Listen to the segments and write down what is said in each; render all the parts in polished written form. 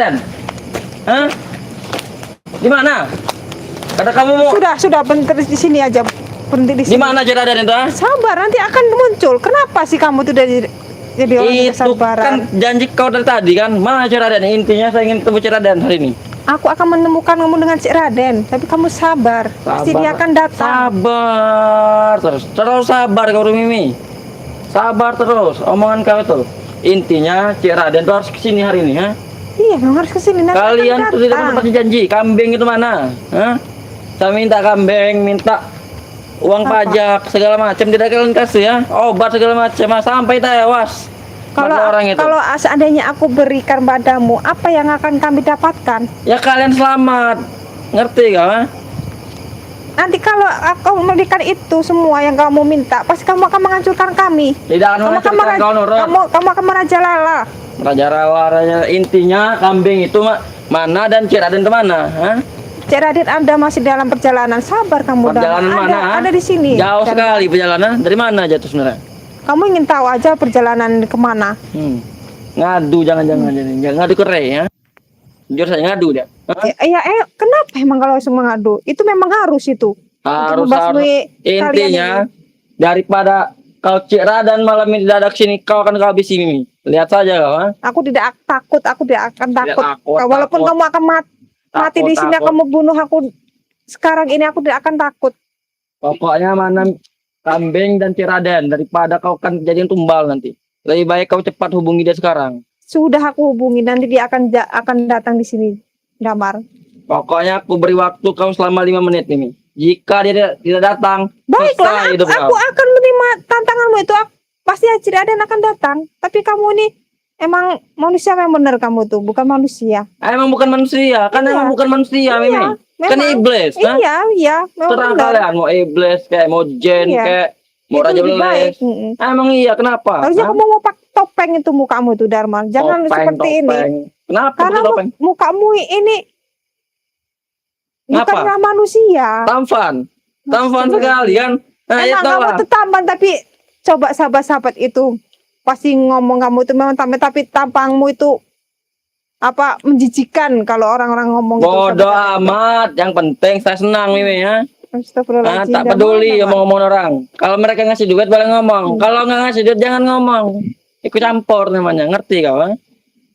Raden? Hah? Di mana? Kata kamu mau Sudah berhenti di sini aja. Berhenti di di sini. mana Cik Raden itu? Ah? Sabar, nanti akan muncul. Kenapa sih kamu tuh jadi orang yang Itu kesabaran? kan janji kau dari tadi kan. Mana Cik Raden? Intinya saya ingin ketemu Cik Raden hari ini. Aku akan menemukan kamu dengan Cik Raden, tapi kamu sabar. Pasti dia akan datang. Sabar terus sabar kau Mimi. Sabar terus omongan kau itu. Intinya Cik Raden tuh harus kesini hari ini, ha? Iya, memang harus kesini. Nanti Kalian akan tuh tidak datang. menepati janji. Kambing itu mana? Hah? Saya minta kambing, minta uang Apa? pajak segala macam tidak kalian kasih ya. Obat segala macam sampai tewas. Kalau Mati orang itu. kalau seandainya aku berikan padamu, apa yang akan kami dapatkan? Ya kalian selamat. Ngerti kau? Ha? Nanti kalau aku memberikan itu semua yang kamu minta, pasti kamu akan menghancurkan kami. Tidak akan menghancurkan kau Nurul. Kamu akan merajalela. Raja Rawaranya intinya kambing itu mana dan Cik Raden kemana? Hah? Cik Raden Anda masih dalam perjalanan. Sabar kamu. Perjalanan ada, mana? Ada di sini. Jauh Dan sekali perjalanan. Dari mana jatuh sebenarnya? kamu ingin tahu aja perjalanan kemana? Ngadu jangan-jangan jangan ngadu ke Ray ya. Jujur saya ngadu dia. Hah? Kenapa emang kalau semua ngadu? Itu memang harus itu. Harus Untuk membasmi intinya kalian daripada kau Cik Raden malam ini dadak sini kau akan kau habisi Mimi. Lihat saja kau. Ha? Aku tidak takut, aku tidak akan takut. takut, Walaupun takut. kamu akan mati di sini, Takut. kamu bunuh aku sekarang ini, aku tidak akan takut. Pokoknya mana kambing dan Cik Raden daripada kau kan jadi tumbal nanti. Lebih baik kau cepat hubungi dia sekarang. Sudah aku hubungi, nanti dia akan datang di sini, Damar. Pokoknya aku beri waktu kau selama 5 menit ini. Jika dia tidak datang, Baiklah, selesai hidup aku kau. akan menerima tantanganmu itu. Pasti Cik Raden akan datang. Tapi kamu ini emang manusia yang benar, kamu tuh bukan manusia. Emang bukan manusia, kan Iya. emang bukan manusia Mimi. Kan memang. iblis, kan? Iya, memang Terang benar. kalian mau iblis kayak mau jin Iya. kayak mau Itu raja lebih baik. beles. Emang iya kenapa? Harusnya Hah? kamu mau pakai topeng itu mukamu tuh, Darman. Jangan seperti ini. Kenapa Karena pakai topeng? mukamu ini Ngapa? bukanlah manusia. Tampan Astaga. sekali kan? Nah, Emang itu kamu lah. tuh tampan, tapi coba sahabat-sahabat itu pasti ngomong kamu itu memang tampan, tapi tampangmu itu apa menjijikan kalau orang-orang ngomong itu. Bodoh amat, yang penting saya senang Mimi ya. Astagfirullahaladzim. Tak peduli ngomong orang. Kalau mereka ngasih duit boleh ngomong. Kalau nggak ngasih duit jangan ngomong. Ikut campur namanya, ngerti kau?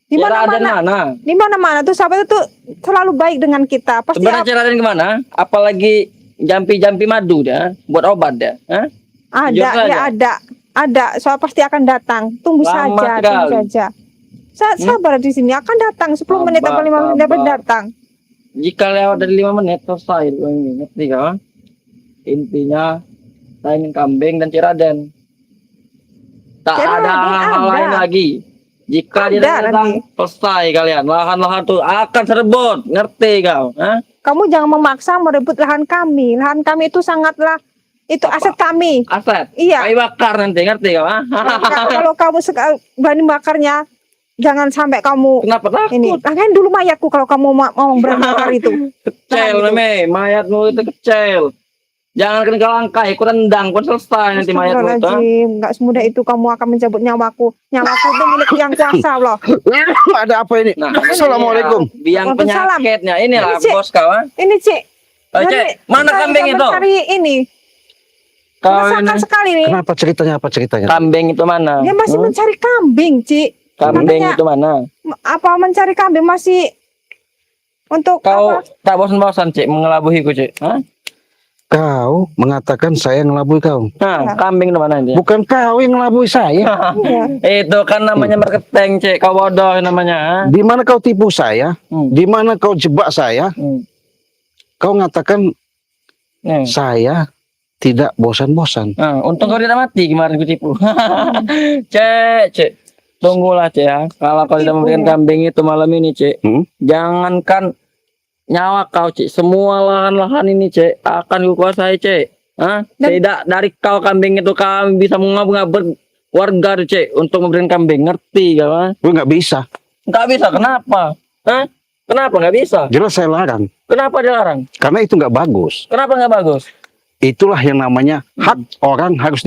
Di Cik Raden mana-mana, mana? di mana-mana tuh sahabat itu selalu baik dengan kita. Pasti Sebenarnya Cik Raden kemana? Apalagi jampi-jampi madu dia, buat obat dia. Hah? Jujur ada, saja. ada. Soal pasti akan datang. Tunggu Lama saja, tunggu sekali. saja. Sabar di sini, akan datang 10 menit atau 5 menit dapat Sabar. datang. Jika lewat dari 5 menit selesai ini, ngerti kau? Intinya saya ingin kambing dan Cik Raden. Tak Cik ada Raden hal ada. lain lagi. Jika dia Ada datang, nanti. selesai kalian. Lahan-lahan tuh akan serbot, ngerti kau? Hah? Kamu jangan memaksa merebut lahan kami. Lahan kami itu sangatlah, itu aset kami. Aset. Iya. Kayu bakar nanti, ngerti kau? Hah? Kalau kamu berani bakarnya, jangan sampai kamu Kenapa takut? ini. Lain dulu mayatku kalau kamu mau berani bakar itu. Kecil Tahan Meme, mayatmu itu kecil. Jangan kena langkah, ikut rendang pun selesai nanti mayatmu itu. Astagfirullahaladzim, nggak semudah itu kamu akan mencabut nyawaku. Nyawaku itu milik yang kuasa loh. Ada apa ini? Nah, Assalamualaikum. biang Waalaikumsalam. penyakitnya inilah Ini, Cik. bos kau. Ha? Ini Cik. Oh, Cik, mana kambing itu? Mencari ini. Kau Meresahkan ini sekali nih. Kenapa ceritanya? Apa ceritanya? kambing itu mana? Dia masih Hmm? mencari kambing, Cik. Kambing Katanya, itu mana? apa mencari kambing masih untuk Kau apa? tak bosan-bosan Cik mengelabuhiku Cik? Hah? Kau mengatakan saya ngelabui kau. Nah, Ya. kambing itu mana dia? Bukan kau yang ngelabui saya. Iya. Itu kan namanya marketing Cik, kau bodoh namanya. Ha? Di mana kau tipu saya? Hmm. Di mana kau jebak saya? Hmm. Kau mengatakan Nih. saya tidak bosan-bosan. Nah, untung kau tidak mati kemarin ku tipu. Cek. Tunggulah Cek ya. Kalau kau tidak Tipu, memberikan ya. kambing itu malam ini Cek, Hmm? jangankan nyawa kau Cek, semua lahan-lahan ini Cek akan kukuasai Cek. Hah? Dan- Tidak dari kau kambing itu kami bisa mengabur-ngabur warga Cek untuk memberikan kambing. Ngerti kau? Ha? Gue nggak bisa. Nggak bisa, kenapa? Hah? Kenapa nggak bisa? Jelas saya larang. Kenapa dilarang? Karena itu nggak bagus. Kenapa nggak bagus? Itulah yang namanya hak orang harus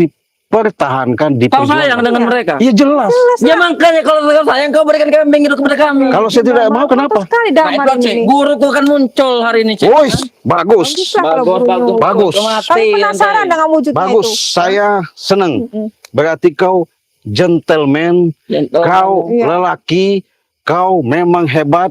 dipertahankan, Kau sayang diperjuangkan. dengan mereka. Iya jelas. Ya makanya kalau kau sayang kau berikan kambing itu kepada kami. Kalau saya tidak mau, kenapa? Sekali Nah damar itu Cek, ini. guruku akan muncul hari ini Cek. Woi, bagus. Baguslah kalau gurunya. Bagus. Kami penasaran dengan wujudnya Bagus, itu. saya senang. Mm-mm. Berarti kau gentleman, kau Iya. lelaki, kau memang hebat,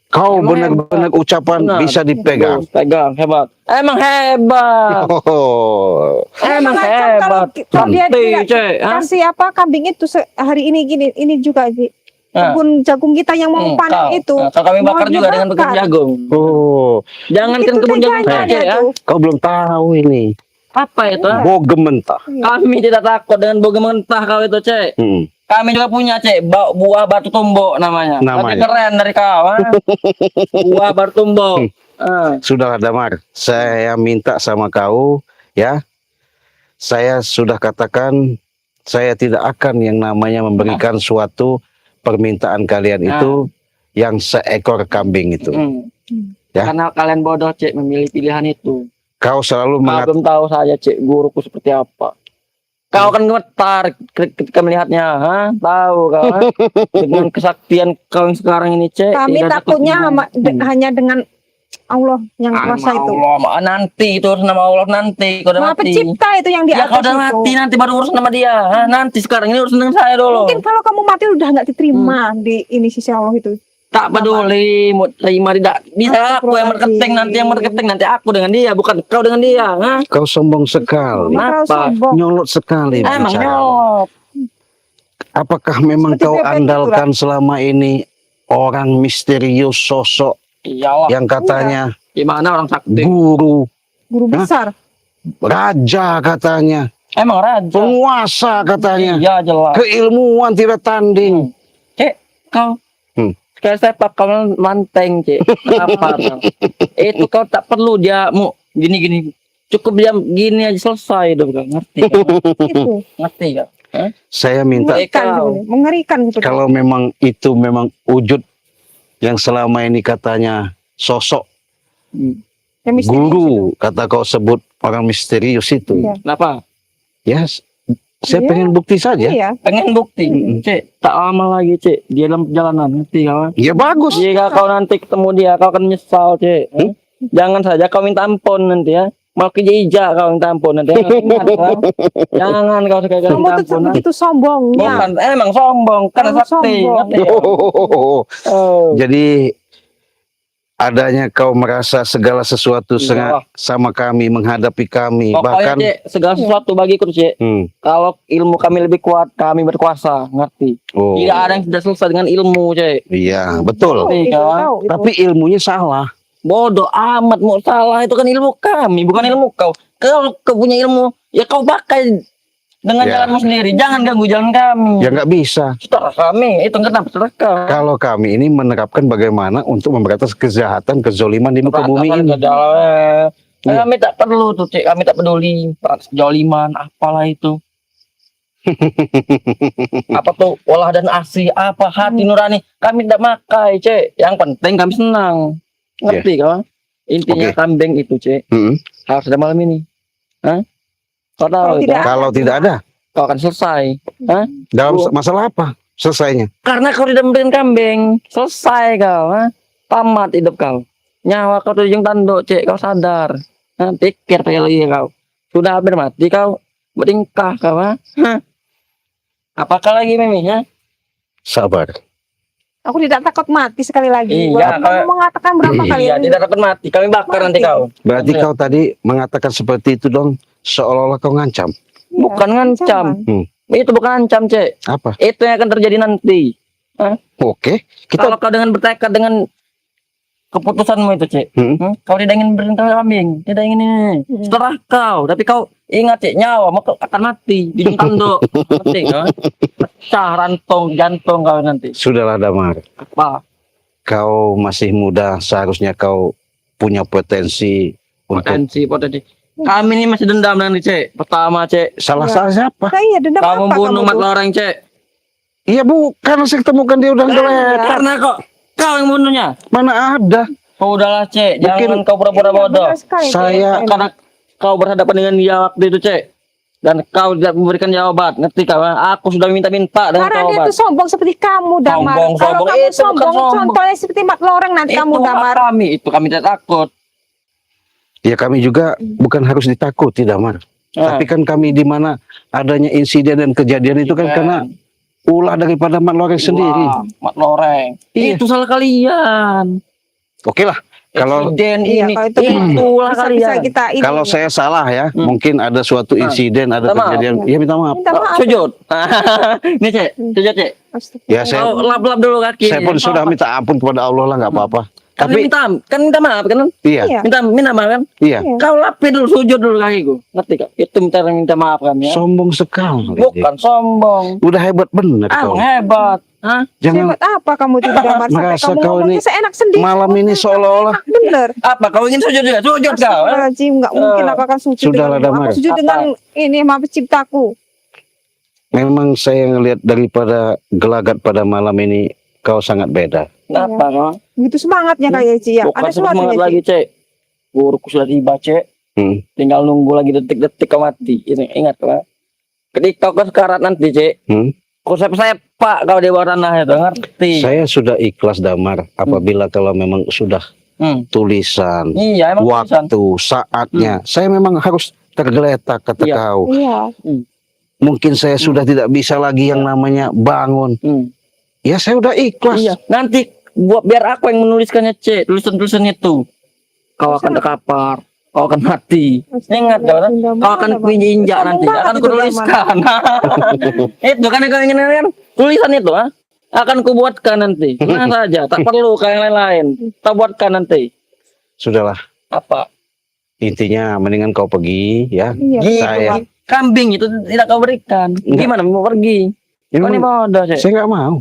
kau Emang benar-benar ucapan Benar. bisa dipegang. Pegang hebat. Emang hebat. Oh, Emang Macam kalau hebat. dia Cantik, tidak Cek. Hah? kasih apa kambing itu hari ini gini, ini juga sih. Nah. Kebun jagung kita yang mau panen itu. Kalau kami bakar mau juga dengan dibakar. pekerjaan jagung. oh, Jangan kan Itu kebun jagung teganya saja dia ya. tuh. kau belum tahu ini. Apa itu? Iya. Bogem mentah. Kami tidak takut dengan bogem mentah kau itu, Cek. Hmm. Kami juga punya, Cek, buah batu tumbuk namanya. Lebih Namanya. keren dari kau, ha? Buah batu tumbuk. Sudahlah Damar, saya minta sama kau, ya. Saya sudah katakan, saya tidak akan yang namanya memberikan suatu permintaan kalian itu yang seekor kambing itu. Ya. Karena kalian bodoh, Cek, memilih pilihan itu. Kau selalu Kau mengatakan, belum tahu saja, Cek, guruku seperti apa. Kau akan gemetar ketika melihatnya, ha? Tahu kau, ha? Dengan kesaktian kau yang sekarang ini, Cek. Kami tidak takutnya takut. hanya dengan Allah yang kuasa itu. Allah, nanti itu urusan nama Allah nanti. Kau udah Maha mati. pencipta itu yang di Ya atas kau udah itu. mati nanti baru urusan sama dia. Ha? Nanti sekarang ini urusan dengan saya dulu. Mungkin kalau kamu mati udah nggak diterima di ini sisi Allah itu. Tak peduli mau terima tidak bisa aku yang marketing nanti aku dengan dia bukan kau dengan dia. Ha? kau sombong sekali, Maka Kenapa? sombong. nyolot sekali Emang bicara. nyolot. Apakah memang Seperti kau bebek andalkan selama ini orang misterius sosok Iyalah. yang katanya Gimana orang sakti? guru, Guru Hah? besar. raja katanya, Emang raja. penguasa katanya, Iya jelas. keilmuan tidak tanding. Cek kau. Hmm. Sekali sepak kau manteng, Cek. Kenapa? Itu kau tak perlu dia mau gini-gini. Cukup dia gini aja selesai dong, kau. Ngerti kau? Itu Ngerti kau? Hah? Saya minta mengerikan, kau. sebenarnya. Mengerikan gitu. kalau memang itu memang wujud yang selama ini katanya sosok Hmm. Yang misterius itu. guru, kata kau sebut orang misterius itu, Iya. Kenapa? ya saya Iya. pengen bukti saja. Iya. Pengen bukti, Mm-mm. Cek. Tak lama lagi, Cek. Dia dalam perjalanan, ngerti kau? Ya bagus. Jika kau nanti ketemu dia, kau akan menyesal, Cek. Jangan saja kau minta ampun nanti ya. Mau kejeja kau minta ampun nanti. Ingat, kau. Jangan kau sekali-kali Kamu minta tuh ampun. begitu sombongnya. Bukan, emang sombong, karena Kamu sakti. sombong. Ngerti kau? Oh. Jadi adanya kau merasa segala sesuatu Iya. sama kami, menghadapi kami, Pokoknya, bahkan Cek, segala sesuatu bagiku, Cek. Kalau ilmu kami lebih kuat, kami berkuasa, ngerti? oh Tidak ada yang sudah selesai dengan ilmu, Cek. iya betul. Ngerti, Itu, kau? tahu, itu. Tapi ilmunya salah. Bodoh amat, mau salah itu kan ilmu kami, bukan ilmu kau. Kalau kau punya ilmu, ya kau pakai dengan Ya. jalanmu sendiri. Jangan ganggu jalan kami. Ya nggak bisa. Setelah kami, itu kenapa setelah kau? Kalau kami ini menerapkan bagaimana untuk memberantas kejahatan, kezoliman di muka bumi Berantakan ini. kejalan. Iya. Kami tak perlu tuh, Cek. Kami tak peduli joliman, apalah itu. Apa tuh olah dan asih, apa hati nurani. Kami tidak makai, Cek. Yang penting kami senang. Ngerti kau? Intinya Oke. kambing itu, Cek. Mm-mm. Harus ada malam ini. Hah? Kau tahu Kalau itu? tidak- Kalau tidak ada, Kau akan selesai. dalam Oh. masalah apa selesainya? Karena kau tidak memberikan kambing. Selesai kau. Ha? Tamat hidup kau. Nyawa kau tuh ujung tanduk, Cek. Kau sadar. Pikir lagi kau. Sudah hampir mati kau. Bertingkah kau. Ha? Hah? Apakah lagi, Mimi? Ha? Sabar. Aku tidak takut mati sekali lagi. Iya, Walaupun kamu mengatakan berapa kali Iya, ini. tidak takut mati. Kami bakar nanti kau. Berarti Iya. kau tadi mengatakan seperti itu dong, seolah-olah kau ngancam. Iya, Bukan ngancam. ancaman. Itu bukan ancam, Cek. Apa? Itu yang akan terjadi nanti. Oke, Kalau kita kau dengan bertekad dengan keputusanmu itu, Cek. Kau tidak ingin berintah kambing. Tidak ingin ini. Setelah kau. Tapi kau ingat, Cek. Nyawa mau akan mati. Di ujung tanduk. Ngerti kau? Pecah rantung jantung kau nanti. sudahlah Damar. Apa? Kau masih muda, seharusnya kau punya potensi untuk Potensi. Kami ini masih dendam dengan Cek. Pertama, Cek. salah Iya. salah siapa? Nah, iya, dendam Kamu apa bunuh kamu empat tuh? orang, Cek. Iya bukan, saya ketemukan dia udah geletak. Karena kau yang bunuhnya. Mana ada? Oh, udahlah, Cek. Jangan Mungkin- kau pura-pura Iya, bodoh. benar sekali, Saya- Cek. Karena kau berhadapan dengan dia waktu itu, Cek. Dan kau tidak memberikan jawaban. Ngerti kau? Aku sudah minta-minta dengan Karena dia jawaban. tuh sombong seperti kamu, Damar. Sombong, Kalau sombong. kamu Itu bukan sombong, sombong. contohnya seperti Mat Loreng nanti kamu, Itu hak Damar. kami tidak takut. Ya kami juga bukan harus ditakuti, Damar. Tapi kan kami di mana adanya insiden dan kejadian itu kan karena ulah daripada Mat Loreng sendiri. Wah, Mat Loreng. Iya. Itu salah kalian. Oke lah, kalau Insiden Iya, ini, kalau itu itulah bisa kalian. kita ini. kalau saya salah ya, mungkin ada suatu insiden, ada Minta maaf. kejadian. Ya minta maaf. Minta maaf. Sujud. Ini cek, sujud cek. Astagfirullah. Ya saya Kau lap-lap dulu kaki. saya pun sudah minta ampun kepada Allah lah, nggak apa-apa. Kan Tapi minta maaf kan? iya, Iya. Minta maaf kan? iya, Kau lapin dulu, sujud dulu kakiku. Ngerti kak? Itu minta maaf kan ya? sombong sekali. Bukan sombong. Udah hebat benar kau. Hebat. Hah? Jangan Hebat apa kamu tidak, Damar? Sampai merasa kamu kau ngomongnya ini seenak sendiri. malam ini seolah-olah Bener. Apa? Kau ingin sujud juga? Sujud kau. Eh? Astagfirullahaladzim, nggak mungkin aku akan sujud Sudahlah, dengan Damar. aku sujud Apa? dengan ini maha penciptaku. memang saya ngelihat daripada gelagat pada malam ini kau sangat beda. Kenapa kau? Gitu semangatnya kayak Ci ya. Bukan Ada sesuatu semangat ya, Ci. lagi cek. Guruku sudah tiba cek. Hmm. Tinggal nunggu lagi detik-detik kau mati. Ingat kau. Ketika kau sekarat nanti cek. Hmm. Kau saya pak kau di bawah tanah itu ngerti. Saya sudah ikhlas, Damar, apabila kalau memang sudah tulisan, Iya emang tulisan. waktu, saatnya, saya memang harus tergeletak kata Iya. kau. Iya. Mungkin saya sudah tidak bisa lagi yang namanya bangun. Ya saya udah ikhlas. Iya. Nanti biar aku yang menuliskannya cek. Tulisan-tulisan itu. Kau akan terkapar. Kau akan mati. Ingat kau. Kau akan kuinjak nanti. Akan kutuliskan. Itu kan yang kau ingin kan? Tulisan itu ah. Akan kubuatkan nanti. Nah saja. Tak perlu kayak yang lain-lain. Tak buatkan nanti. Sudahlah. Apa? Intinya mendingan kau pergi ya. Iya. Gitu, Saya- Pak. Kambing itu tidak kau berikan. Enggak. Gimana mau pergi? Kau ini Memang bodoh cek. saya nggak mau.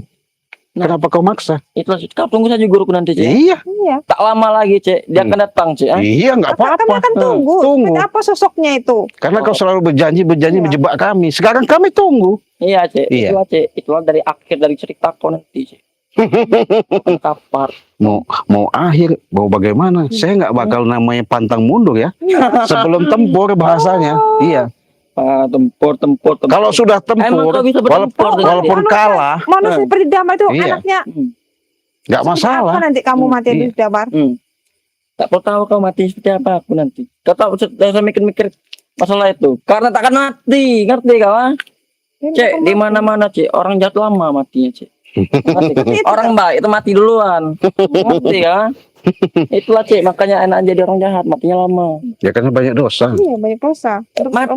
Kenapa kau maksa? Itulah kau tunggu saja guruku nanti cek. Iya. Iya. Tak lama lagi cek. Dia akan datang cek. Ah. Iya nggak Kami apa-apa. akan tunggu. Tunggu. Seperti apa sosoknya itu? Karena kau selalu berjanji Iya. menjebak kami. Sekarang kami tunggu. Iya cek. Iya. Itulah cek. Itulah dari akhir dari cerita kau nanti cek. Kapar. Mau akhir, mau bagaimana? Saya nggak bakal namanya pantang mundur ya. Sebelum tempur bahasanya. Iya. Tempur. Kalau sudah tempur, Emang kau bisa bertempur dengan walaupun dia? kalah, Manusia seperti Damar itu Iya. anaknya. nggak masalah. Apa nanti kamu mati Iya. di Damar? Tak perlu tahu kau mati seperti apa aku nanti. Kau tahu saya mikir-mikir masalah itu. Karena takkan mati, ngerti kau? Ah? Cek di mana-mana cek orang jahat lama matinya cek. Ngerti kau? Orang baik itu mati duluan. Ngerti kau? Itulah cek makanya enak jadi orang jahat matinya lama. Ya karena banyak dosa, Iya, banyak dosa.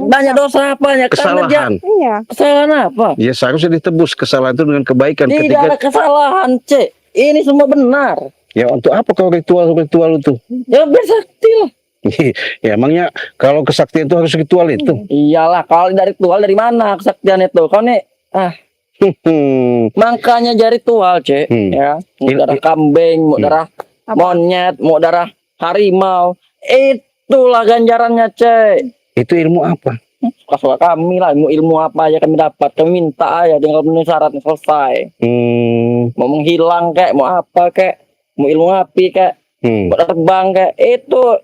Banyak dosa banyak karena dia kesalahan. Iya. kesalahan apa? Ya seharusnya ditebus kesalahan itu dengan kebaikan. Tidak Ketika ada kesalahan cek. Ini semua benar. ya untuk apa kau ritual itu? Ya bersakti lah. Ya emangnya kalau kesaktian itu harus ritual itu. Iyalah kalau dari ritual dari mana kesaktian itu? Kau nih makanya jadi ritual cek ya. Mau darah kambing, mau darah monyet, mau darah harimau. Itulah ganjarannya cek. Itu ilmu apa? Suka kami lah, mau ilmu apa aja kami dapat. Kami minta aja tinggal penuhi syaratnya selesai. Mau menghilang kek, mau apa kek, mau ilmu api kek, mau terbang kek. Itu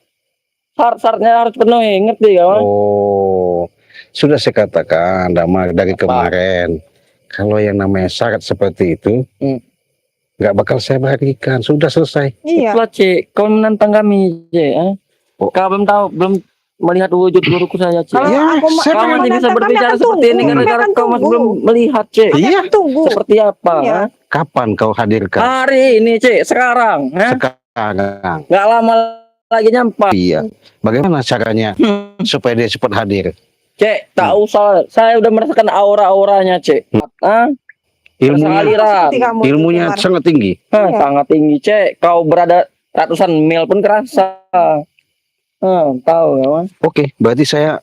syarat-syaratnya harus penuhi, ngerti kawan? Oh, sudah saya katakan Damar dari kemarin. Kalau yang namanya syarat seperti itu, nggak bakal saya berikan. Sudah selesai. Iya. Itulah cek, kau menantang kami cek. Kau belum tahu, belum melihat wujud guruku saya cek. Kalau Ya, aku saya Kau masih bisa kami berbicara akan seperti ini tunggu. gara-gara Kami akan kau masih tunggu. belum melihat cek. Kami Iya. akan tunggu. Seperti apa? Iya. Kapan kau hadirkan? Hari ini cek, sekarang. Sekarang. Nggak lama lagi nyampe. Iya. Bagaimana caranya supaya dia cepat hadir? Cek, tak usah. Saya udah merasakan aura-auranya cek. Ilmunya, Aliran. Seperti kamu, ilmunya Damar. sangat tinggi. Iya. Sangat tinggi cek. Kau berada ratusan mil pun kerasa. Tahu kawan. Oke, berarti saya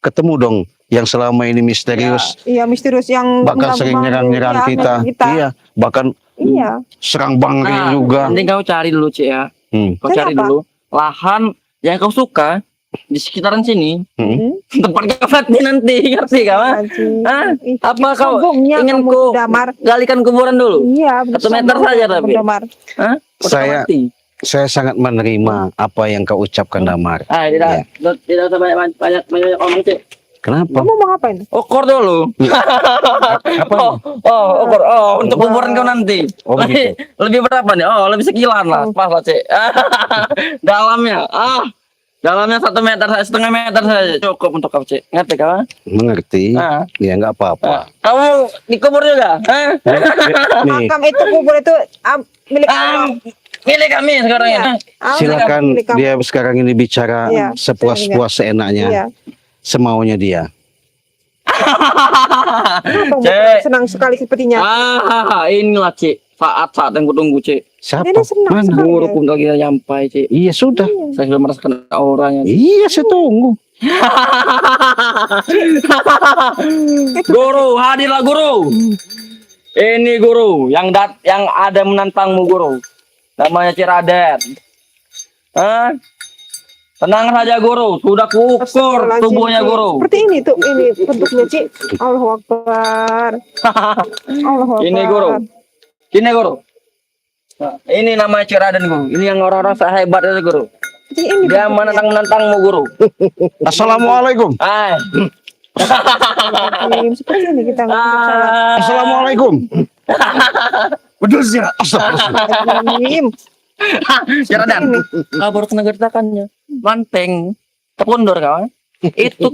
ketemu dong yang selama ini misterius, Iya, misterius yang bahkan sering nyerang-nyerang kita. Iya, bahkan Iya. serang Bangri juga. Nanti kau cari dulu cek ya. Kau cari Kenapa? dulu lahan yang kau suka di sekitaran sini. Tempat kau mati nanti, ngerti kawan? Apa kau ingin ku galikan kuburan dulu? Iya, 1 meter saja tapi. Damar. Kau Saya- mati. Saya sangat menerima apa yang kau ucapkan, Damar. Tidak usah banyak omong cek. Kenapa? Kamu mau ngapain? Ukur dulu. Apa? Ukur. Untuk kuburan kau nanti. Oh, lebih, lebih berapa nih? Lebih sekilan lah. Pas lah, Cek. Dalamnya. Dalamnya 1 meter, 1,5 meter saja cukup untuk kau, Cek. Ngerti kau? Mengerti? Ah. Ya nggak apa-apa. Kamu dikubur juga? Nih, Makam itu kubur itu milik Allah. Milik kami sekarang Iya. ini. silakan Milik kamu. dia sekarang ini bicara Iya, sepuas-puas seenaknya, Iya. semaunya dia. Kenapa Cek. senang sekali sepertinya? Inilah, Cek. Saat-saat yang kutunggu, Cek. Siapa? Ini senang Mana? sekali. Guru pun lagi nyampai, Cek. Iya sudah. Saya sudah merasakan auranya. Iya saya tunggu. Guru, hadirlah guru. Ini guru yang ada menantangmu, guru. Namanya Ciraden. Tenang saja, guru. Sudah kuukur Astagfirullahaladzim, tubuhnya, Ci. guru. Seperti ini tuh, ini bentuknya, Ci. Allahu Akbar. Allahu Akbar. Ini, guru. Ini, guru. Nah, ini namanya Ciraden, guru. Ini yang orang-orang sehebat itu, guru. Ci, ini Dia bentuknya. menantangmu, guru. Assalamualaikum. Seperti ini kita ngomong. Assalamualaikum. Bedus ya. Astagfirullahaladzim. Ciraden. Kau baru kena gertakannya. Manteng. Terpundur kau. Itu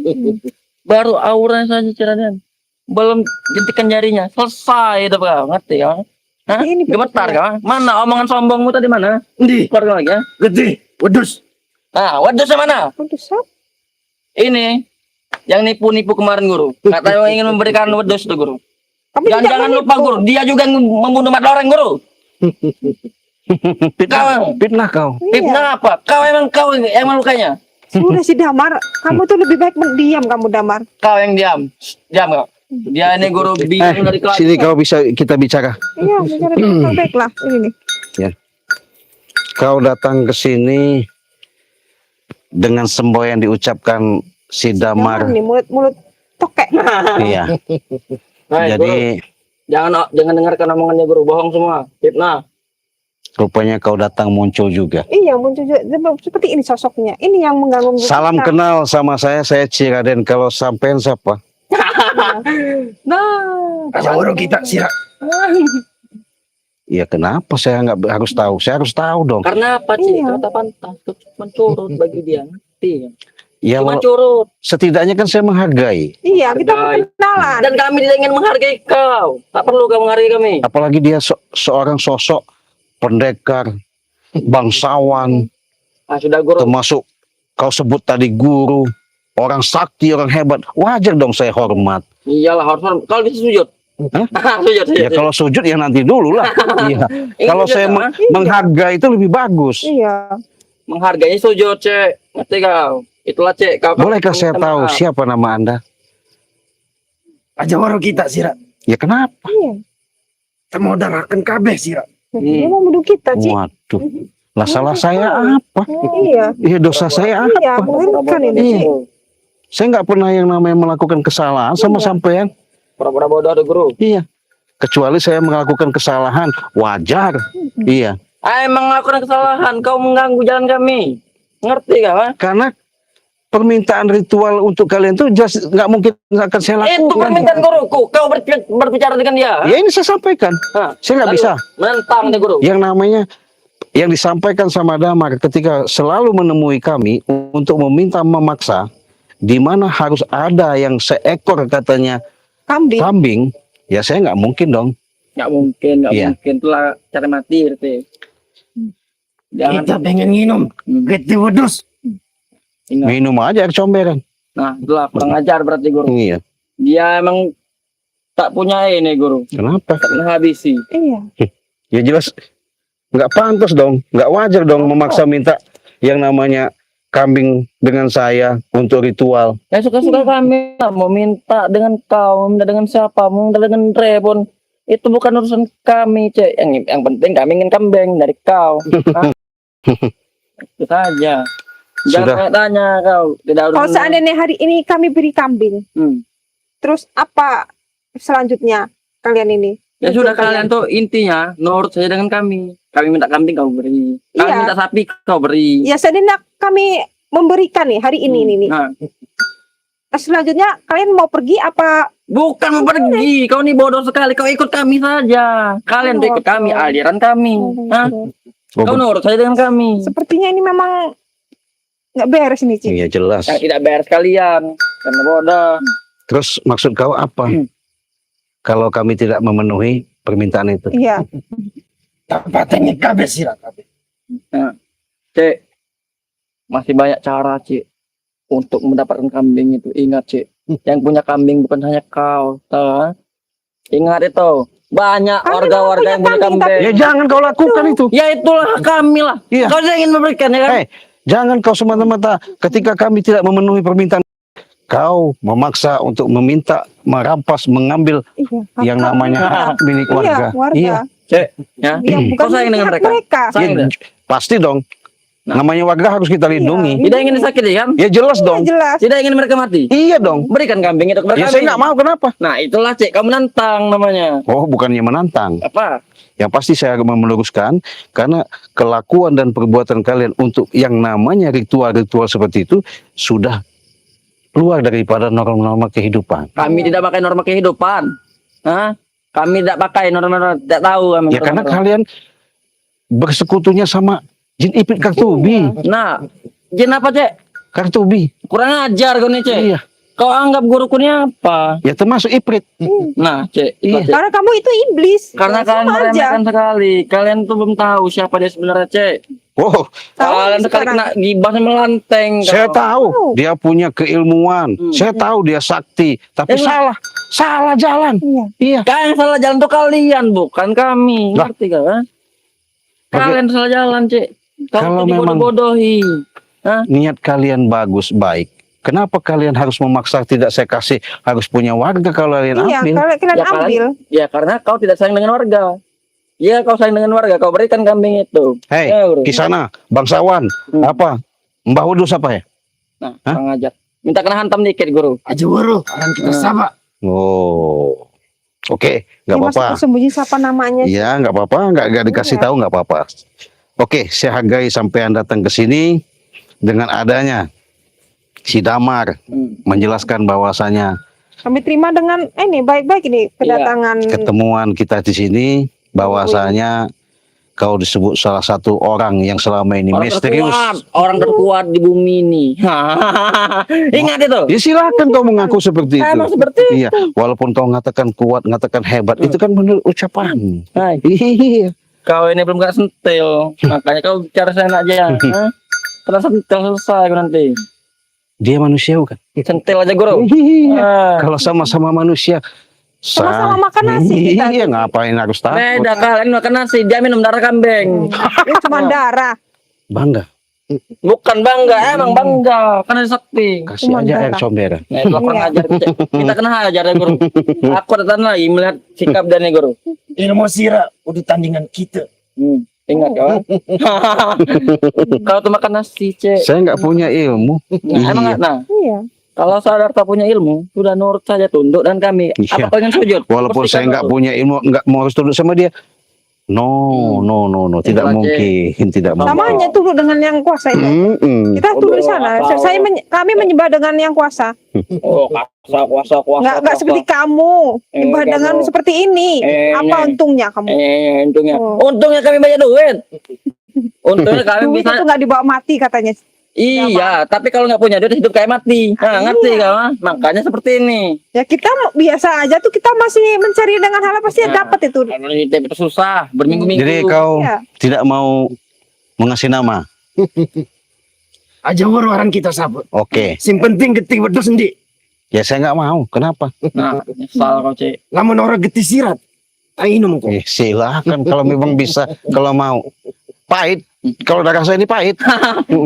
baru auranya saja, Ciraden. Belum jentikan jarinya. Selesai itu kau. Ngerti kau? Hah? Ini Gemetar kau? Mana omongan sombongmu tadi mana? Di, Keluar lagi ya. gede, wedus. Nah, wedusnya mana? Untuk siapa? Ini yang nipu-nipu kemarin, guru. Katanya ingin memberikan wedus tuh, guru. Kami tidak Jangan lupa, menipu. guru. Dia juga yang membunuh mat loreng, guru. Fitnah kau. Iya. Fitnah apa? Kau yang melukainya. Sudah si Damar, kamu tuh lebih baik mendiam kamu Damar. Kau yang diam. Diam kau. Dia ini guru bingung dari kelas. Sini kau bisa kita bicara. Iya, bicara dengan baik lah ini nih. Kau datang ke sini dengan semboyan diucapkan si Damar Damar. nih mulut tokek. Iya. Hai, Jadi guru. Jangan dengarkan omongannya, guru. Bohong semua. Fitnah. rupanya kau datang muncul juga. Iya, muncul juga seperti ini sosoknya. Ini yang mengganggu Salam kita. kenal sama saya Ciraden. Kalau sampean siapa? Nah, Baru kita siap. Ya kenapa saya nggak harus tahu? Saya harus tahu dong. karena apa sih? Iya. Kata pantas mencurut bagi dia. Ngerti? Ya Cuma walau- curut. setidaknya kan saya menghargai. Iya, kita Hargai. kenalan. Dan kami tidak ingin menghargai kau. Tak perlu kau menghargai kami. Apalagi dia seorang sosok pendekar, bangsawan, Sudah, guru. termasuk kau sebut tadi guru, orang sakti, orang hebat. Wajar dong saya hormat. Iyalah, harus. Kalau bisa sujud. Hah? Sujud. Ya kalau sujud ya nanti dulu lah. Iya. Ingin Kalau sujud, saya Kak? menghargai itu lebih bagus. Iya. Menghargai sujud, Cek. Ngerti kau? Itulah, Cek. Kau Bolehkah saya minta tahu maaf. siapa nama Anda? Aja baru kita siap. Ya kenapa? Iya. Temodalakan kabeh siap. Dia mau menuduh kita, Ci. Waduh. Lah salah saya apa? Iya. Ya dosa saya Iya, apa? mengerikan ini, Ci. Iya. Saya nggak pernah yang namanya melakukan kesalahan sama Iya. sampean. Pura-pura bodoh ada, guru. Iya. Kecuali saya melakukan kesalahan, wajar. Iya. Emang melakukan kesalahan. Kau mengganggu jalan kami. Ngerti kau? Ha? Karena permintaan ritual untuk kalian tuh jelas nggak mungkin akan saya Itu lakukan. permintaan guruku. Kau berbicara dengan dia. Ya ini saya sampaikan. Hah? Saya nggak Lalu, bisa. Menentang deh, guru. Yang namanya yang disampaikan sama Damar ketika selalu menemui kami untuk meminta memaksa, di mana harus ada yang seekor katanya Kambing. kambing, ya saya nggak mungkin dong. Nggak mungkin, nggak Iya. mungkin. Itulah cara mati, ngerti. Jangan Kita pengen minum. Gede wedus. ingat. Minum aja air comberan. Nah, itulah kurang ajar berarti, guru. Iya. Dia emang tak punya ini, guru. Kenapa? Tak pernah habisi. Iya. Ya jelas nggak pantas dong, nggak wajar dong memaksa minta yang namanya kambing dengan saya untuk ritual. Ya suka-suka kami lah. Mau minta dengan kau, mau minta dengan siapa, mau minta dengan Rebon. Itu bukan urusan kami, Cek. Yang penting kami ingin kambing dari kau. Hah? Itu saja. Sudah. Jangan tanya kau. Tidak Kalau seandainya hari ini kami beri kambing, Hmm. terus apa selanjutnya kalian ini? Ya sudah, kalian tuh intinya nurut saja dengan kami. Kami minta kambing kau beri. Kami Iya. minta sapi kau beri. Ya seandainya kami memberikan nih hari ini nih. Nah, Selanjutnya kalian mau pergi apa? Bukan mau pergi. Kau nih bodoh sekali. Kau ikut kami saja. Kalian tuh ikut kami, aliran kami. Hah? Oh, Kau nurut saja dengan kami. Sepertinya ini memang nggak beres ini, Cik. iya jelas. Yang tidak beres kalian. Karena bodoh. Terus maksud kau apa? Kalau kami tidak memenuhi permintaan itu. Iya. Tempatnya kabeh sirat kabeh. Cek, masih banyak cara, Cek, untuk mendapatkan kambing itu. Ingat, Cek, yang punya kambing bukan hanya kau, tahu? Ha? Ingat itu. Banyak Kami warga-warga memang yang punya punya kambing, kambing. Ya jangan kau lakukan itu. Ya itulah kami lah. Iya. Kau yang ingin memberikan, ya kan? Jangan kau semata-mata ketika kami tidak memenuhi permintaan, kau memaksa untuk meminta, merampas, mengambil Iya. yang namanya hak milik Iya, warga. warga. Iya. Cek, ya. Iya, bukan Kau sayang dengan hak mereka? Sayang Ya, tidak? pasti dong. Nah. Namanya warga harus kita lindungi. Tidak ingin disakiti, kan? Ya jelas Iya, dong. jelas. Tidak ingin mereka mati. Iya dong. Berikan kambing itu kepada Ya kami. saya nggak mau, kenapa? Nah, itulah, Cek, kamu menantang namanya. Oh, bukannya menantang. Apa? Yang pasti saya akan meluruskan karena kelakuan dan perbuatan kalian untuk yang namanya ritual-ritual seperti itu sudah keluar daripada norma-norma kehidupan. Kami tidak pakai norma kehidupan. Hah? Kami tidak pakai norma-norma, tidak tahu kami. Ya karena norma-norma. kalian bersekutunya sama jin ipit Kartubi. Nah, jin apa, Cek? Kartubi. Kurang ajar kau nih, Cek. Iya. Kau anggap guruku ini apa? Ya termasuk iprit. Nah, Cek. Iya. Cek. Karena kamu itu iblis. Karena Ya, kalian sama aja. meremehkan sekali. Kalian tuh belum tahu siapa dia sebenarnya, Cek. Oh, Tahu Kalian sekali sekarang. kena gibah sama melanteng. saya kau. tahu dia punya keilmuan. Saya tahu dia sakti, tapi Iya. salah jalan. Iya. Iya. Kalian salah jalan tuh kalian, bukan kami. Lah. Ngerti kau? Ha? Kalian salah jalan, Cek. Kau Kalau tuh memang- dibodoh-bodohi. Niat kalian bagus, baik. Kenapa kalian harus memaksa tidak saya kasih harus punya warga kalau kalian Iya, ambil? kalau kalian Ya, kalian- ambil. Ya karena kau tidak sayang dengan warga. Ya kau sayang dengan warga, kau berikan kambing itu. Hei, Ya, bro. Kisana, bangsawan, apa? Mbah Udus apa ya? Nah, Hah? kurang ajar. Minta kena hantam dikit, Guru. Aja waro, orang kita sama. Oh, oke, nggak Ini masuk apa-apa. sembunyi siapa namanya? Iya, nggak apa-apa, nggak dikasih Iya. tahu nggak apa-apa. Oke, saya hargai sampean datang ke sini dengan adanya si Damar menjelaskan bahwasanya Kami terima dengan ini baik-baik ini kedatangan. ketemuan kita di sini bahwasanya kau disebut salah satu orang yang selama ini Orang misterius. terkuat, orang terkuat di bumi ini. Ingat itu. Ya silakan kau mengaku seperti itu. Emang seperti Iya, walaupun kau ngatakan kuat, ngatakan hebat, itu kan menurut ucapan. Hai, Iya. kau ini belum kena sentil, makanya kau bicara saya aja. Hah? Kena sentil selesai kau nanti. Dia manusia bukan? Sentil aja, Guru. Iya. Ah. Kalau sama-sama manusia, Sama-sama makan nasi kita. Iya, ngapain harus takut? Beda kalian makan nasi, dia minum darah kambing. Ini cuma darah. Bangga. Bukan bangga, emang bangga. Kan ada sakti. Kasih Cuma aja air darah. comber. Nah, itu kurang Iya. ajar, Cek. Kita kena hajar ya, Guru. Aku datang lagi melihat sikap dan nih, Guru. Ilmu sira udah tandingan kita. Ingat kau. Kau tuh makan nasi, Cek. Saya nggak punya ilmu. Nah, emang Iya. nah, Iya. kalau sadar tak punya ilmu, sudah nurut saja tunduk dan kami. Iya. Apa kau ingin sujud? Walaupun saya Pastikan nggak kau. punya ilmu, nggak mau harus tunduk sama dia. No, tidak Itulah, mungkin, tidak mungkin. Samanya tunduk dengan yang kuasa itu. Mm-mm. Kita tunduk di sana. Apa? Kami menyembah dengan yang kuasa. Oh, kuasa. Nggak seperti kamu. Menyembah Enggak, dengan Bro. seperti ini. Apa Neng. untungnya kamu? Untungnya. Oh. Untungnya kami banyak duit. Untungnya kami Duit bisa. itu nggak dibawa mati katanya. Iya, tapi kalau nggak punya duit hidup kayak mati. Nah, ngerti kau? Ah? Makanya seperti ini. Ya kita biasa aja tuh, kita masih mencari dengan hal pasti Nah. dapat itu. Kalau ini itu susah, berminggu-minggu. Jadi kau Iya. tidak mau mengasih nama. Aja waro orang kita sama. Oke, Sing penting getih wedus sendi. ya saya nggak mau. Kenapa? Nah, nyesal kau, Cek. Lamun orang getih sirat. Ainum kok. Silakan kalau memang bisa, kalau mau. Pahit. Kalau darah saya ini pahit.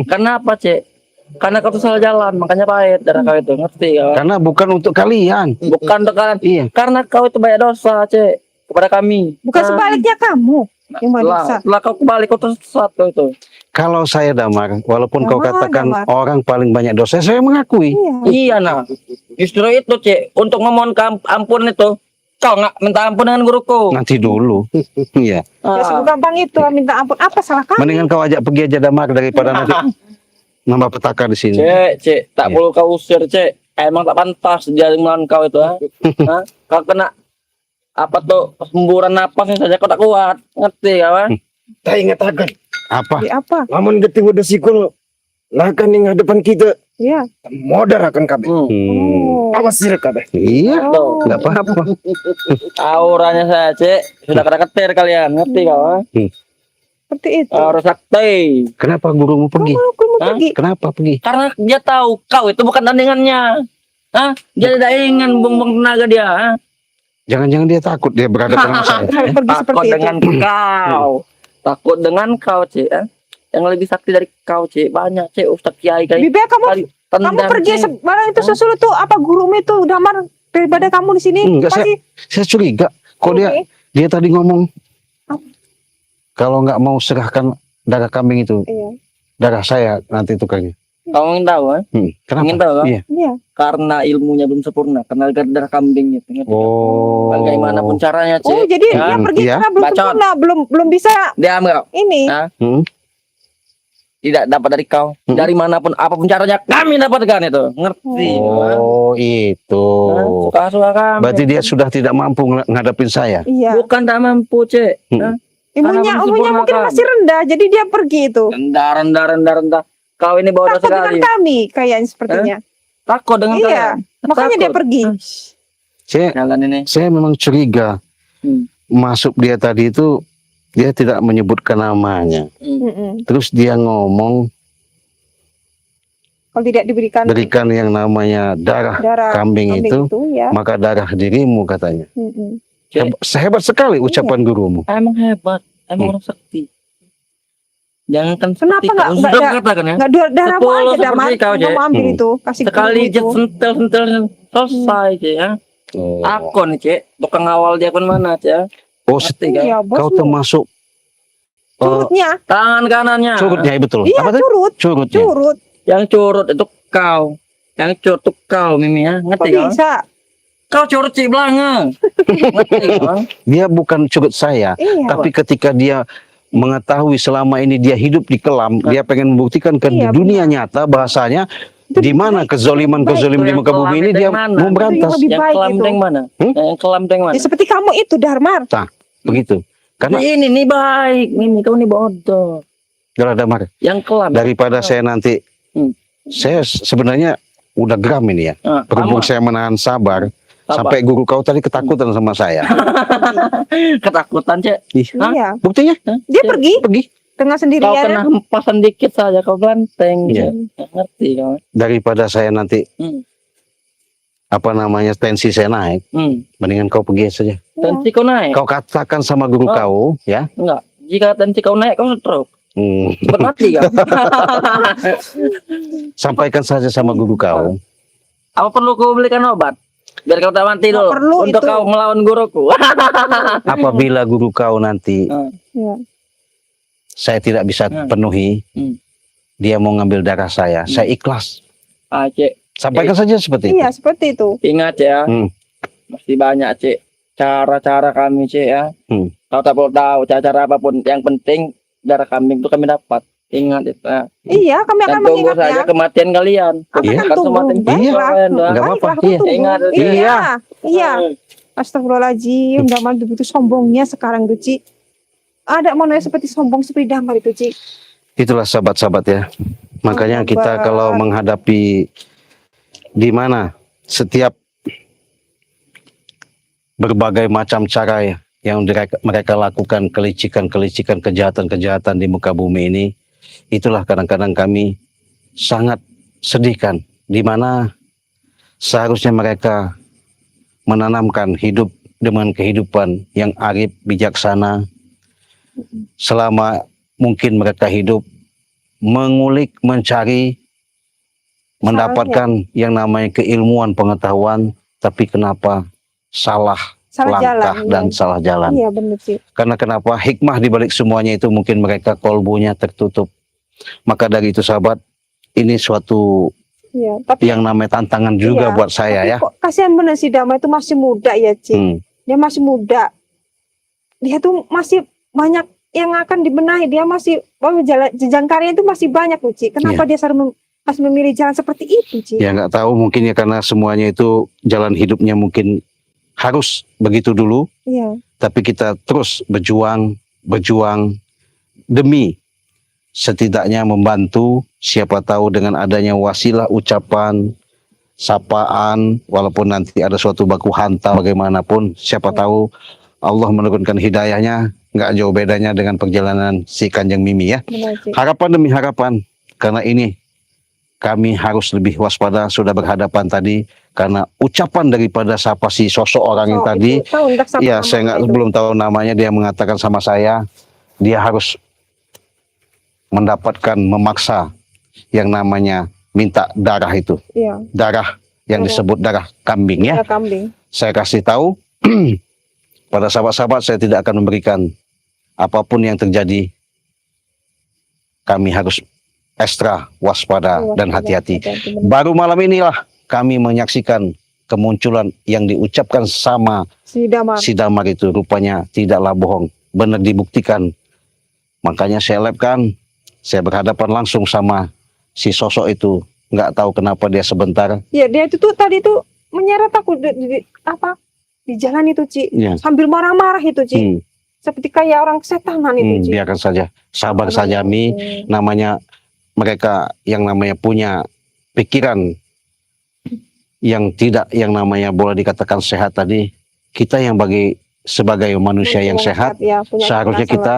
Kenapa, Cek? Karena kau tuh salah jalan, makanya pahit darah kau itu. Ngerti kau? Karena bukan untuk kalian. Bukan untuk kalian. Iya. Karena kau itu banyak dosa, Cek. Kepada kami. Bukan Nah, sebaliknya kamu yang banyak dosa. setelah kau kembali kau tersesat kau itu. Kalau saya Damar, walaupun kau Damar, katakan Damar. orang paling banyak dosa, saya mengakui. Iya. Iya, nah. Justru itu, Cek. Untuk memohon ampun itu, kau nggak minta ampun dengan guruku. Nanti dulu. Iya. Ya segampang itu minta ampun. Apa salah kamu? Mendingan kau ajak pergi aja Damar daripada nanti nambah petaka di sini. Cek, tak Iya. perlu kau usir, Cek. emang tak pantas dia melawan kau itu, ha? Hah? Kau kena apa tuh hemburan napasnya saja kau tak kuat, ngerti kau? Ha? Tak ingat akan. Apa? Di apa? Lamun getih udah sikul. Lah kan yang hadapan kita. Iya. Modar akan kabeh. Oh. Awas sih kabeh. Iya, Oh. nggak apa-apa. Auranya saya cek sudah kena ketir kalian, ngerti kau? Ha? Seperti itu. Aura sakti. Kenapa gurumu pergi? Kamu Hah? pergi. Kenapa pergi? Karena dia tahu kau itu bukan tandingannya. Hah? Dia tidak ingin buang-buang tenaga dia. Ha? Jangan-jangan dia takut dia berhadapan sama saya. Sampai pergi Takut seperti itu. dengan kau. Takut dengan kau, Cik. Ha? Yang lebih sakti dari kau, Cik. Banyak, Cik. Ustaz Kiai kayak Lebih baik kamu tendang, pergi Cik. barang itu sesuatu tuh apa gurumu itu Damar daripada kamu di sini. Enggak, Pasti Saya curiga. Kok dia tadi ngomong kalau nggak mau serahkan darah kambing itu, Iya. darah saya nanti tukarnya. Kau ingin tahu, ha? Kenapa? Ingin tahu, kan? Iya. Iya. Karena ilmunya belum sempurna. Karena darah kambing itu. Ngerti? Oh. Bagaimanapun caranya, Cik. Oh, jadi Ya. dia pergi Iya. karena belum Bacot. sempurna, belum bisa Diam kau. ini. Hah? Hmm. Tidak dapat dari kau. Hmm. Dari manapun, apapun caranya, kami dapatkan itu. Ngerti? ha? Oh, itu. Hah? Suka-suka kami. Berarti dia sudah tidak mampu ngadapin saya. Iya. Bukan tak mampu, Cik. Hmm. Hah? Imunnya Karena belum mungkin sempurna, masih rendah, jadi dia pergi itu. Rendah. Kau ini bodoh Takut dengan sekali. kami kayaknya sepertinya. Takut dengan Iya. kalian. Makanya dia Takut. pergi. Jalan ini. Saya memang curiga. Hmm. Masuk dia tadi itu dia tidak menyebutkan namanya. Mm-mm. Terus dia ngomong Kalau tidak diberikan berikan yang namanya darah darah kambing itu, ya. maka darah dirimu katanya. Mm-mm. Cik, Hebat sekali ucapan gurumu. emang hebat. Emang orang sakti. Jangankan Kenapa seperti nggak- kau. nggak Sudah ada- katakan ya. Nggak darahmu Betul, aja seperti Damar. kau, Cik. Kamu ambil Hmm. itu, kasih ke Sekali gurumu jet itu. sentil selesai, Cik. Ya. Oh, Aku nih, Cik. Tukang awal dia pun mana, Cik. Ya. oh Ngerti, kan? Iya, bos. kau termasuk Curutnya. Tangan kanannya. curutnya ya, betul. Iya, Apa tadi? curut. Curutnya. Curut itu kau. Yang curut itu kau, Mimi ya. Kok Ngerti kau? bisa? Kau curut Cik belanga. Ngerti kau? Dia bukan curut saya, Iya. tapi ketika dia mengetahui selama ini dia hidup di kelam, dia pengen membuktikan ke Iya, dunia nyata bahasanya Itu di mana kezoliman di Yang muka bumi ini kelam dia yang mana? mau berantas. Lebih Yang baik kelam itu. yang mana? Hmm? Yang kelam yang mana? Ya, seperti kamu itu Darmar. Begitu. Karena Ini nih baik, Mimi kau nih bodoh. Damar, Yang kelam. daripada saya nanti Hmm. saya sebenarnya udah geram ini ya. Ah, Berhubung sama. saya menahan sabar Apa? sampai guru kau tadi ketakutan sama saya. Ketakutan, Cek. Ih, Hah? Iya. buktinya Dia Cik, pergi pergi dengan Kau sendirian. kena hempasan dikit saja kau banteng. Iya. Cek. Ngerti kau? daripada saya nanti Hmm. apa namanya tensi saya naik, Hmm. mendingan kau pergi saja. Tensi kau naik? Kau katakan sama guru Oh. kau, ya. Enggak. Jika tensi kau naik, kau stroke. Hmm, Cepat mati kau. sampaikan saja sama guru kau. Apa perlu kau belikan obat? Biar kau tak mati Nggak dulu. perlu Untuk itu. kau melawan guruku. Apabila guru kau nanti Iya. saya tidak bisa Hmm. penuhi, Hmm. dia mau ngambil darah saya ikhlas. Ah, Cek. Sampaikan saja seperti itu. Iya, seperti itu. Ingat ya. Hmm. Masih banyak, Cek. Cara-cara kami, Cek ya. Hmm. Kau tak perlu tahu cara-cara apapun. Yang penting darah kambing itu kami dapat. Ingat itu. Ya. Iya, kami Dan akan tunggu saja mengingatnya. kematian kalian. Kami Iya. akan Akan tunggu. semakin Baiklah. kalian, dah. Nggak apa-apa. Baiklah, aku Iya. tunggu. Ingat, Iya. Iya. Astagfirullahaladzim, Damar begitu sombongnya sekarang tuh, Ci. Ada manusia seperti sombong seperti Damar itu, Ci. Itulah sahabat-sahabat ya. Makanya Sahabat. kita kalau menghadapi di mana setiap berbagai macam cara ya yang mereka lakukan, kelicikan-kelicikan, kejahatan-kejahatan di muka bumi ini, itulah kadang-kadang kami sangat sedihkan, di mana seharusnya mereka menanamkan hidup dengan kehidupan yang arif, bijaksana, selama mungkin mereka hidup, mengulik, mencari, mendapatkan yang namanya keilmuan, pengetahuan, tapi kenapa salah Salah langkah jalan. dan salah jalan. Iya, benar, Ci. Karena kenapa hikmah di balik semuanya itu mungkin mereka kolbunya tertutup. Maka dari itu sahabat, ini suatu Iya, tapi yang namanya tantangan juga Iya, buat saya tapi ya. kok kasihan bener si Damar itu masih muda ya, Ci. Hmm. Dia masih muda. Dia tuh masih banyak yang akan dibenahi. Dia masih jenjang karirnya itu masih banyak, Ci. Kenapa Iya. dia selalu harus memilih jalan seperti itu, Ci. Ya nggak tahu, mungkin ya karena semuanya itu jalan hidupnya mungkin harus begitu dulu, Iya, tapi kita terus berjuang demi setidaknya membantu, siapa tahu dengan adanya wasilah ucapan, sapaan, walaupun nanti ada suatu baku hantam bagaimanapun, siapa tahu Allah menurunkan hidayahnya, nggak jauh bedanya dengan perjalanan si Kanjeng Mimi ya. benar, Ci. Harapan demi harapan, karena ini kami harus lebih waspada, sudah berhadapan tadi, karena ucapan daripada siapa si sosok orang yang Oh, tadi, itu tahu entah siapa ya saya namanya itu. belum tahu namanya, dia mengatakan sama saya, dia harus mendapatkan, memaksa yang namanya minta darah itu, Iya, darah yang Darah. disebut darah kambing ya. darah kambing. Saya kasih tahu pada sahabat-sahabat, saya tidak akan memberikan apapun yang terjadi. Kami harus ekstra waspada dan hati-hati. Benar. Baru malam inilah kami menyaksikan kemunculan yang diucapkan sama Si Damar. si Damar itu, rupanya tidaklah bohong, benar dibuktikan. Makanya saya lapkan, saya berhadapan langsung sama si sosok itu. Nggak tahu kenapa dia sebentar. Iya, dia itu tuh tadi tuh menyeret aku di jalan itu, Ci. Ya. Sambil marah-marah itu, Ci. Hmm, Seperti kayak orang kesetanan itu, Ci. biarkan saja, sabar saja Mi. Namanya mereka yang namanya punya pikiran yang tidak yang namanya boleh dikatakan sehat tadi, kita yang sebagai manusia yang sehat ya, punya seharusnya kita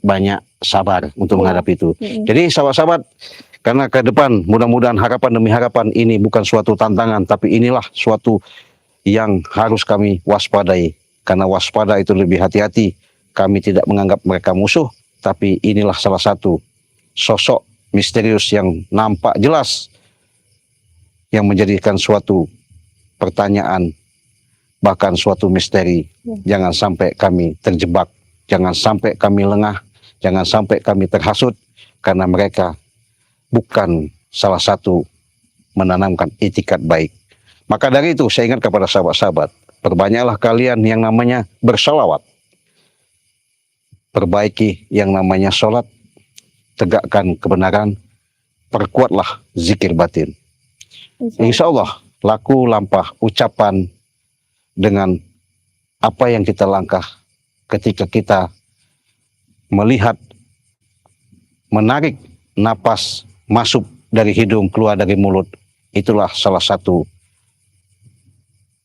banyak sabar untuk Iya. menghadapi itu. Mm-mm. Jadi sahabat-sahabat, karena ke depan mudah-mudahan harapan demi harapan ini bukan suatu tantangan, tapi inilah suatu yang harus kami waspadai. Karena waspada itu lebih hati-hati. Kami tidak menganggap mereka musuh, tapi inilah salah satu sosok misterius yang nampak jelas yang menjadikan suatu pertanyaan, bahkan suatu misteri. Jangan sampai kami terjebak, jangan sampai kami lengah, jangan sampai kami terhasut, karena mereka bukan salah satu menanamkan itikat baik. Maka dari itu saya ingat kepada sahabat-sahabat, perbanyaklah kalian yang namanya bersalawat, perbaiki yang namanya sholat, tegakkan kebenaran, perkuatlah zikir batin. Insya Allah laku lampah ucapan dengan apa yang kita langkah ketika kita melihat, menarik napas masuk dari hidung keluar dari mulut. Itulah salah satu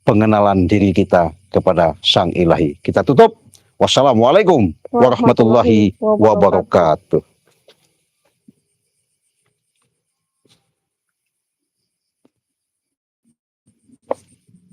pengenalan diri kita kepada Sang Ilahi. Kita tutup. Wassalamualaikum warahmatullahi wabarakatuh.